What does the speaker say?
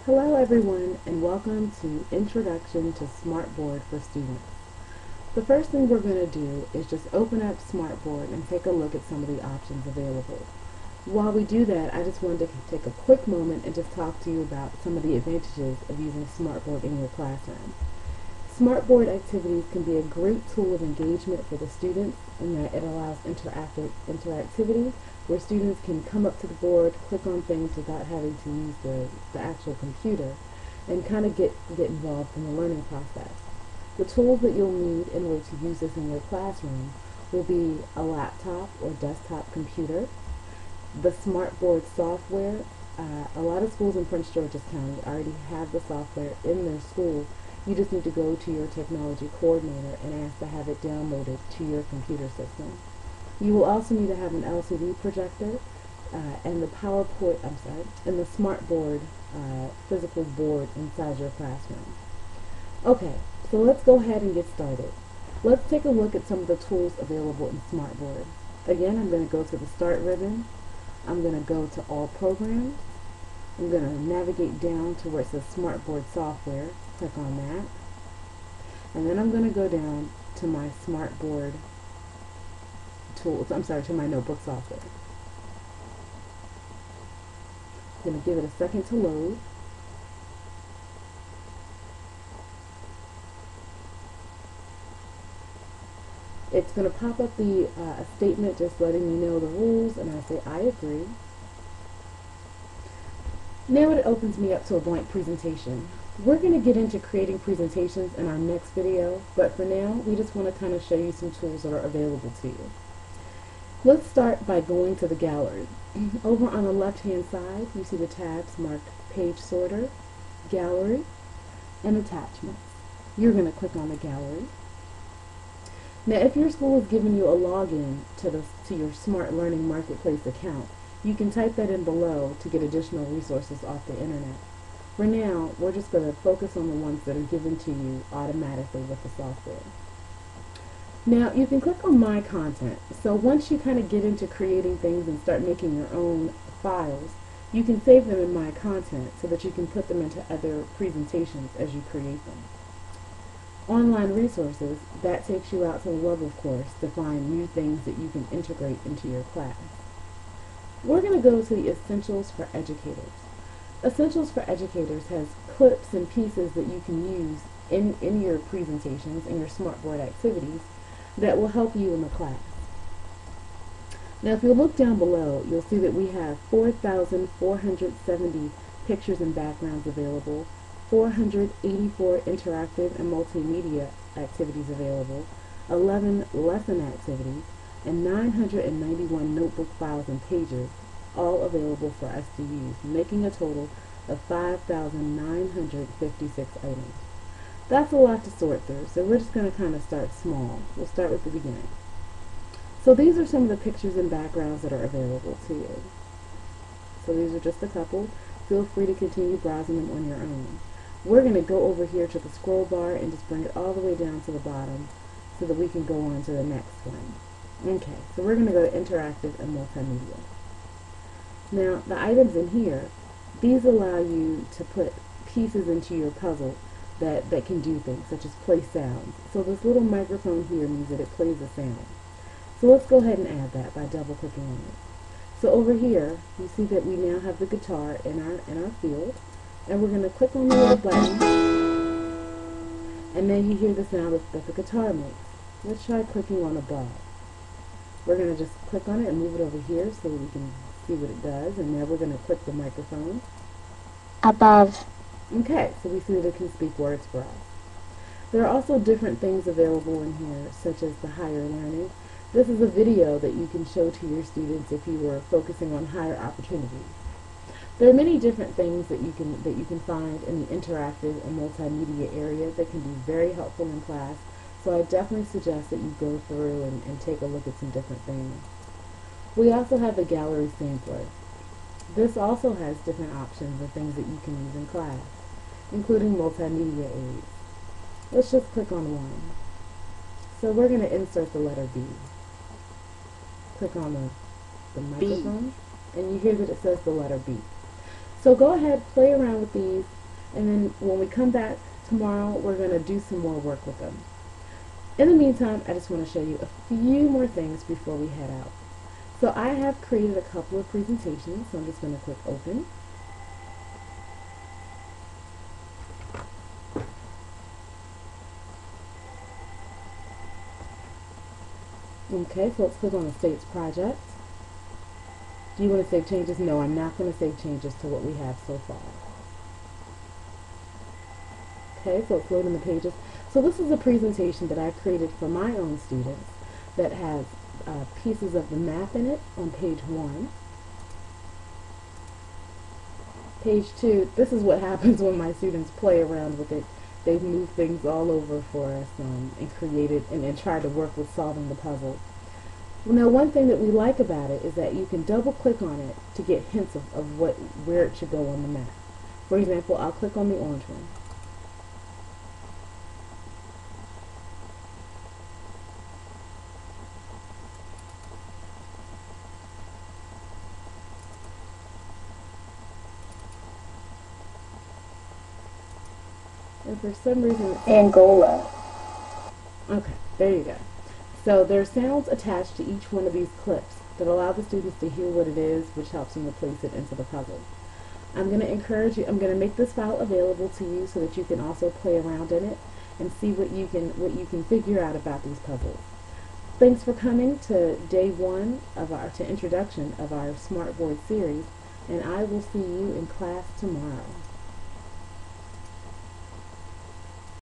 Hello everyone and welcome to Introduction to Smartboard for Students. The first thing we're going to do is just open up Smartboard and take a look at some of the options available. While we do that, I just wanted to take a quick moment and just talk to you about some of the advantages of using Smartboard in your classroom. Smartboard activities can be a great tool of engagement for the students in that it allows interactivity where students can come up to the board, click on things without having to use the actual computer, and kind of get involved in the learning process. The tools that you'll need in order to use this in your classroom will be a laptop or desktop computer, the Smartboard software. A lot of schools in Prince George's County already have the software in their school. You just need to go to your technology coordinator and ask to have it downloaded to your computer system. You will also need to have an LCD projector and the and the Smartboard physical board inside your classroom. Okay, so let's go ahead and get started. Let's take a look at some of the tools available in Smartboard. Again, I'm going to go to the Start ribbon. I'm going to go to All Programs. I'm going to navigate down to where it says Smartboard Software. Click on that. And then I'm going to go down to my Smartboard tools, to my notebook software. I'm going to give it a second to load. It's going to pop up a statement just letting me know the rules, and I say I agree. Now it opens me up to a blank presentation. We're going to get into creating presentations in our next video, but for now we just want to kind of show you some tools that are available to you. Let's start by going to the gallery. Over on the left hand side you see the tabs marked Page Sorter, Gallery, and Attachments. You're going to click on the gallery. Now if your school has given you a login to your Smart Learning Marketplace account, you can type that in below to get additional resources off the internet. For now, we're just going to focus on the ones that are given to you automatically with the software. Now, you can click on My Content. So once you kind of get into creating things and start making your own files, you can save them in My Content so that you can put them into other presentations as you create them. Online resources, that takes you out to the web, of course, to find new things that you can integrate into your class. We're going to go to the Essentials for Educators. Essentials for Educators has clips and pieces that you can use in your presentations and your Smartboard activities that will help you in the class. Now if you look down below, you'll see that we have 4,470 pictures and backgrounds available, 484 interactive and multimedia activities available, 11 lesson activities, and 991 notebook files and pages, all available for us to use, making a total of 5,956 items. That's a lot to sort through, so we're just going to kind of start small. We'll start with the beginning. So these are some of the pictures and backgrounds that are available to you. So these are just a couple. Feel free to continue browsing them on your own. We're going to go over here to the scroll bar and just bring it all the way down to the bottom so that we can go on to the next one. Okay, so we're going to go to Interactive and Multimedia. Now, the items in here, these allow you to put pieces into your puzzle that can do things, such as play sounds. So this little microphone here means that it plays a sound. So let's go ahead and add that by double-clicking on it. So over here, you see that we now have the guitar in our field, and we're going to click on the little button, and then you hear the sound that the guitar makes. Let's try clicking on a ball. We're going to just click on it and move it over here so we can see what it does, and now we're going to click the microphone. Above. Okay, so we see that it can speak words for us. There are also different things available in here, such as the higher learning. This is a video that you can show to your students if you were focusing on higher opportunities. There are many different things that you can find in the interactive and multimedia area that can be very helpful in class. So I definitely suggest that you go through and take a look at some different things. We also have the gallery sampler. This also has different options of things that you can use in class, including multimedia aids. Let's just click on one. So we're going to insert the letter B. Click on the microphone, and you hear that it says the letter B. So go ahead, play around with these, and then when we come back tomorrow, we're going to do some more work with them. In the meantime, I just want to show you a few more things before we head out. So I have created a couple of presentations, so I'm just going to click open. Okay, so let's click on the state's project. Do you want to save changes? No, I'm not going to save changes to what we have so far. Okay, so it's loading the pages. So this is a presentation that I created for my own students that has pieces of the map in it on page 1. Page 2, this is what happens when my students play around with it. They've moved things all over for us and created and tried to work with solving the puzzle. Now, one thing that we like about it is that you can double click on it to get hints of where it should go on the map. For example, I'll click on the orange one. And for some reason, Angola. okay, there you go. So there are sounds attached to each one of these clips that allow the students to hear what it is, which helps them to place it into the puzzle. I'm going to encourage you, I'm going to make this file available to you so that you can also play around in it and see what you can figure out about these puzzles. Thanks for coming to day 1 of to introduction of our Smartboard series, and I will see you in class tomorrow.